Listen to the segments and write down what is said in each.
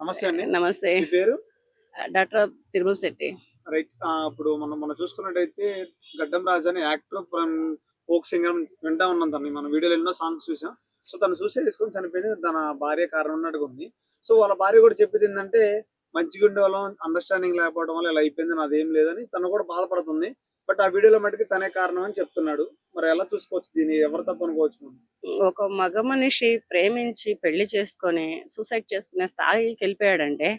నమస్తే అండి. నమస్తే. మీ పేరు? డాక్టర్ తిరుమల శెట్టి. రైట్. ఇప్పుడు మనం మనం చూసుకున్నట్టయితే 'గడ్డం రాజు' అనే యాక్టర్ ఫోక్ సింగర్ వింటా ఉన్నాం తనని. మన వీడియోలో ఎన్నో సాంగ్స్ చూసాం. సో, తను సూసైడ్ చేసుకొని చనిపోయింది. తన భార్య కారణం ఉన్నట్టుగా ఉంది. సో, వాళ్ళ భార్య కూడా చెప్పేదేంటంటే, మంచిగుండేవాళ్ళం, అండర్‌స్టాండింగ్ లేకపోవడం వల్ల ఇలా అయిపోయింది. నాదేం లేదని తను కూడా బాధపడుతుంది. బట్ ఆ వీడియోలో మట్టుకు తనే కారణం అని చెప్తున్నాడు. మరి ఎలా చూసుకోవచ్చు దీన్ని? ఎవరు తప్పు అనుకోవచ్చు మనం? ఒక మగ మనిషి ప్రేమించి పెళ్లి చేసుకొని సూసైడ్ చేసుకునే స్థాయికెళ్ళిపోయాడంటే,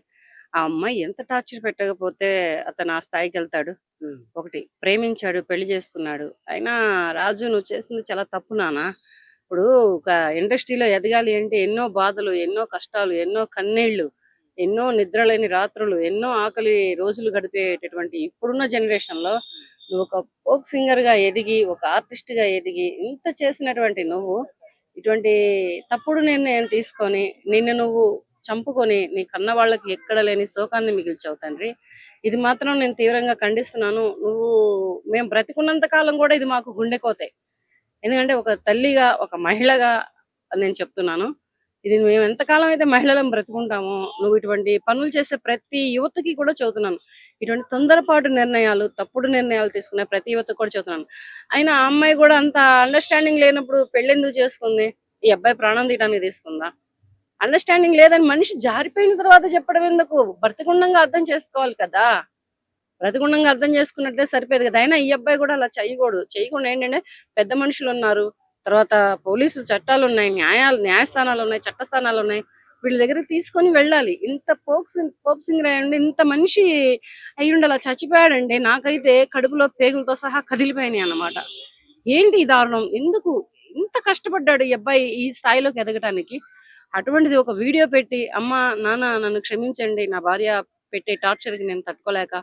ఆ అమ్మాయి ఎంత టార్చర్ పెట్టకపోతే అతను ఆ స్థాయికెళ్తాడు? హ్మ్. ఒకటి ప్రేమించాడు, పెళ్లి చేసుకున్నాడు. అయినా రాజు నువ్వు చేసింది చాలా తప్పు నాన్న. ఇప్పుడు ఒక ఇండస్ట్రీలో ఎదగాలి అంటే ఎన్నో బాధలు, ఎన్నో కష్టాలు, ఎన్నో కన్నీళ్లు, ఎన్నో నిద్రలేని రాత్రులు, ఎన్నో ఆకలి రోజులు గడిపేటటువంటి ఇప్పుడున్న జనరేషన్‌లో నువ్వు ఒక ఫోక్ సింగర్‌గా ఎదిగి, ఒక ఆర్టిస్ట్‌గా ఎదిగి, ఇంత చేసినటువంటి నువ్వు ఇటువంటి తప్పుడు నిర్ణయం తీసుకొని నిన్ను నువ్వు చంపుకొని నీ కన్న వాళ్ళకి ఎక్కడ లేని శోకాన్ని మిగిల్చావు తండ్రి. ఇది మాత్రం నేను తీవ్రంగా ఖండిస్తున్నాను. మేము బ్రతికున్నంత కాలం కూడా ఇది మాకు గుండెకోతే. ఎందుకంటే ఒక తల్లిగా, ఒక మహిళగా నేను చెప్తున్నాను. ఇది మేము ఎంతకాలం అయితే మహిళలం బ్రతుకుంటామో, నువ్వు ఇటువంటి పనులు చేసే ప్రతి యువతకి కూడా చెబుతున్నాను. ఇటువంటి తొందరపాటు నిర్ణయాలు, తప్పుడు నిర్ణయాలు తీసుకునే ప్రతి యువతకు కూడా చెబుతున్నాను. అయినా ఆ అమ్మాయి కూడా అంత అండర్‌స్టాండింగ్ లేనప్పుడు పెళ్ళెందుకు చేసుకుంది? ఈ అబ్బాయి ప్రాణం తీయడానికి తీసుకుందా? అండర్‌స్టాండింగ్ లేదని మనిషి జారిపోయిన తర్వాత చెప్పడం ఎందుకు? బ్రతికుండంగా అర్థం చేసుకోవాలి కదా! బ్రతికుండంగా అర్థం చేసుకున్నట్లే సరిపోయేది కదా! అయినా ఈ అబ్బాయి కూడా అలా చేయకూడదు. చేయకుండా ఏంటంటే పెద్ద మనుషులున్నారు. తర్వాత పోలీసులు చట్టాలున్నాయి. న్యాయస్థానాలున్నాయి. చట్టస్థానాలున్నాయి. వీళ్ళ దగ్గరికి తీసుకొని వెళ్ళాలి. ఇంత పోక్ సింగర్ అయ్యుండి ఇంత మనిషి అయ్యుండి అలా చచ్చిపోయాడంటే నాకైతే కడుపులో పేగులతో సహా కదిలిపోయినాయి అన్నమాట. ఏంటి ఈ దారుణం? ఎందుకు ఇంత కష్టపడ్డాడు ఈ అబ్బాయి ఈ స్థాయిలోకి ఎదగటానికి? అటువంటిది ఒక వీడియో పెట్టి, అమ్మ, నాన్న నన్ను క్షమించండి. నా భార్య పెట్టే టార్చర్‌కి నేను తట్టుకోలేక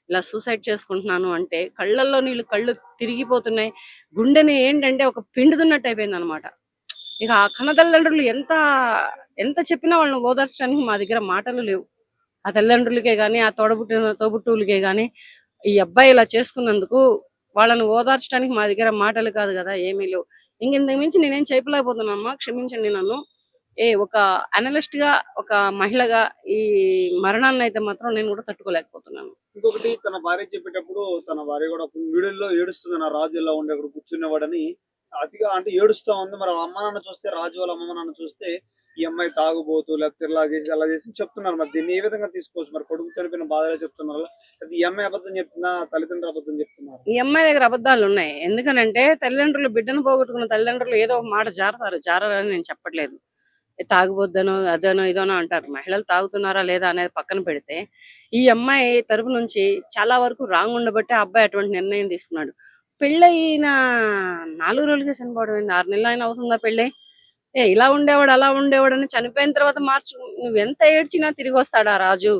ఇలా సూసైడ్ చేసుకుంటున్నాను అంటే కళ్ళల్లో నీళ్ళు కళ్ళు తిరిగిపోతున్నాయి. గుండెని ఏంటంటే ఒక పిండుతున్నట్టు అయిపోయిందనమాట. ఇక ఆ కన్న తల్లిదండ్రులు ఎంత ఎంత చెప్పినా వాళ్ళని ఓదార్చడానికి మా దగ్గర మాటలు లేవు. ఆ తల్లిదండ్రులకే గాని, ఆ తోబుట్టువులకే గాని, ఈ అబ్బాయి ఇలా చేసుకున్నందుకు వాళ్ళని ఓదార్చడానికి మా దగ్గర మాటలు కాదు కదా, ఏమీ లేవు. ఇంతకు మించి నేనేం చెప్పలేకపోతున్నానమ్మా, క్షమించండి నన్ను. ఒక అనలిస్ట్ గా, ఒక మహిళగా ఈ మరణాన్ని అయితే మాత్రం నేను కూడా తట్టుకోలేకపోతున్నాను. ఇంకొకటి తన భార్య చెప్పేటప్పుడు తన భార్య కూడా వీడియోలో ఏడుస్తుంది. నా రాజు ఇలా ఉండి అక్కడ కూర్చునేవాడని అతిగా అంటే ఏడుస్తా ఉంది. మరి వాళ్ళ అమ్మ నాన్న చూస్తే, రాజు వాళ్ళ అమ్మ నాన్న చూస్తే ఈ అమ్మాయి తాగుబోతు లేకపోతే ఇలా చేసి అలా చేసి చెప్తున్నారు. మరి దీన్ని ఏ విధంగా తీసుకోవచ్చు? మరి కొడుకు చనిపోయిన బాధలే చెప్తున్నారు. అది ఈ అమ్మాయి అబద్ధం చెప్తుందా? తల్లిదండ్రులు అబద్ధం చెప్తున్నారు? ఈ అమ్మాయి దగ్గర అబద్ధాలు ఉన్నాయి. ఎందుకనంటే తల్లిదండ్రులు బిడ్డను పోగొట్టుకున్న తల్లిదండ్రులు ఏదో ఒక మాట జారతారు. జారని నేను చెప్పట్లేదు. తాగుబోద్దనో అదనో ఇదనో అంటారు. మహిళలు తాగుతున్నారా లేదా అనేది పక్కన పెడితే ఈ అమ్మాయి తరపు నుంచి చాలా వరకు రాంగ్ ఉండబట్టే ఆ అబ్బాయి అటువంటి నిర్ణయం తీసుకున్నాడు. పెళ్ళయిన 4 రోజులకే చనిపోవడం ఏంటి? 6 నెలలు అయినా అవుతుందా పెళ్ళై? ఇలా ఉండేవాడు అలా ఉండేవాడు అని చనిపోయిన తర్వాత నువ్వెంత ఏడ్చినా తిరిగి వస్తాడా రాజు?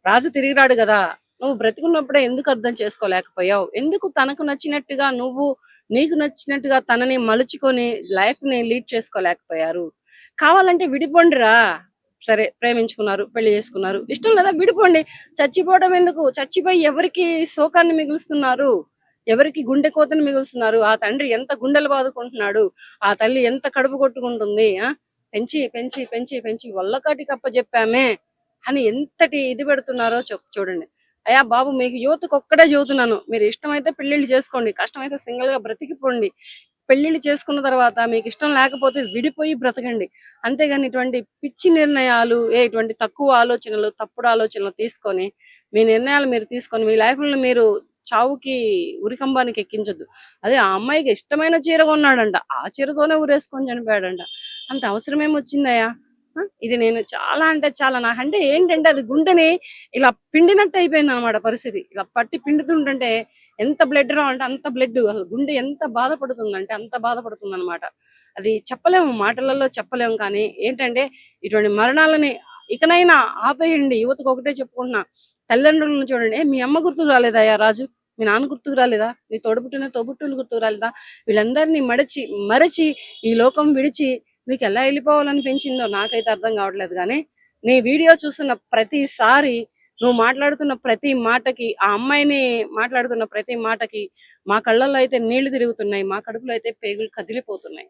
రాజు తిరిగి రాడు కదా! నువ్వు బ్రతికున్నప్పుడే ఎందుకు అర్థం చేసుకోలేకపోయావు? ఎందుకు తనకు నచ్చినట్టుగా నువ్వు, నీకు నచ్చినట్టుగా తనని మలుచుకొని లైఫ్‌ని లీడ్ చేసుకోలేకపోయారు? కావాలంటే విడిపోండిరా! సరే, ప్రేమించుకున్నారు, పెళ్లి చేసుకున్నారు. ఇష్టం లేదా విడిపోండి. చచ్చిపోవడం ఎందుకు? చచ్చిపోయి ఎవరికి శోకాన్ని మిగులుస్తున్నారు? ఎవరికి గుండె కోతని మిగులుస్తున్నారు? ఆ తండ్రి ఎంత గుండెలు బాదుకుంటున్నాడు? ఆ తల్లి ఎంత కడుపు కొట్టుకుంటుంది? పెంచి, పెంచి, పెంచి, పెంచి వల్లకాటికి అప్పజెప్పామే అని ఎంతటి ఇది పెడుతున్నారో చూడండి. అయ్యా బాబు, మీకు యువతకు ఒక్కడే చెబుతున్నాను. మీరు ఇష్టమైతే పెళ్లిళ్ళు చేసుకోండి. కష్టమైతే సింగిల్ గా బ్రతికిపోండి. పెళ్లిళ్ళు చేసుకున్న తర్వాత మీకు ఇష్టం లేకపోతే విడిపోయి బ్రతకండి. అంతేగాని ఇటువంటి పిచ్చి నిర్ణయాలు, ఇటువంటి తక్కువ ఆలోచనలు, తప్పుడు ఆలోచనలు తీసుకొని మీ నిర్ణయాలు మీరు తీసుకొని మీ లైఫ్‌లో మీరు చావుకి ఉరికంబానికి ఎక్కించొద్దు. అదే ఆ అమ్మాయికి ఇష్టమైన చీర కొన్నాడంట. ఆ చీరతోనే ఊరేసుకొని చనిపోయాడంట. అంత అవసరం ఏమొచ్చిందయ్యా? ఇది నేను చాలా అంటే చాలా, నాకంటే ఏంటంటే అది గుండెని ఇలా పిండినట్టు అయిపోయిందనమాట పరిస్థితి. ఇలా పట్టి పిండుతుంటుంటే ఎంత బ్లడ్ రావాలంటే అంత బ్లడ్, అసలు గుండె ఎంత బాధపడుతుందంటే అంత బాధపడుతుందనమాట. అది చెప్పలేము, మాటలలో చెప్పలేము. కానీ ఏంటంటే ఇటువంటి మరణాలని ఇకనైనా ఆపేయండి. యువతకు ఒకటే చెప్పుకుంటున్నా, తల్లిదండ్రులను చూడండి. మీ అమ్మ గుర్తుకు రాలేదయ్యా రాజు? మీ నాన్న గుర్తుకు రాలేదా? నీ తోబుట్టువులు గుర్తుకు రాలేదా? వీళ్ళందరినీ మరచి ఈ లోకం విడిచి నీకు ఎలా వెళ్ళిపోవాలని పెంచిందో నాకైతే అర్థం కావట్లేదు. కానీ నీ వీడియో చూస్తున్న ప్రతిసారి, నువ్వు మాట్లాడుతున్న ప్రతి మాటకి, ఆ అమ్మాయిని మాట్లాడుతున్న ప్రతి మాటకి మా కళ్ళల్లో అయితే నీళ్లు తిరుగుతున్నాయి. మా కడుపులో అయితే పేగులు కదిలిపోతున్నాయి.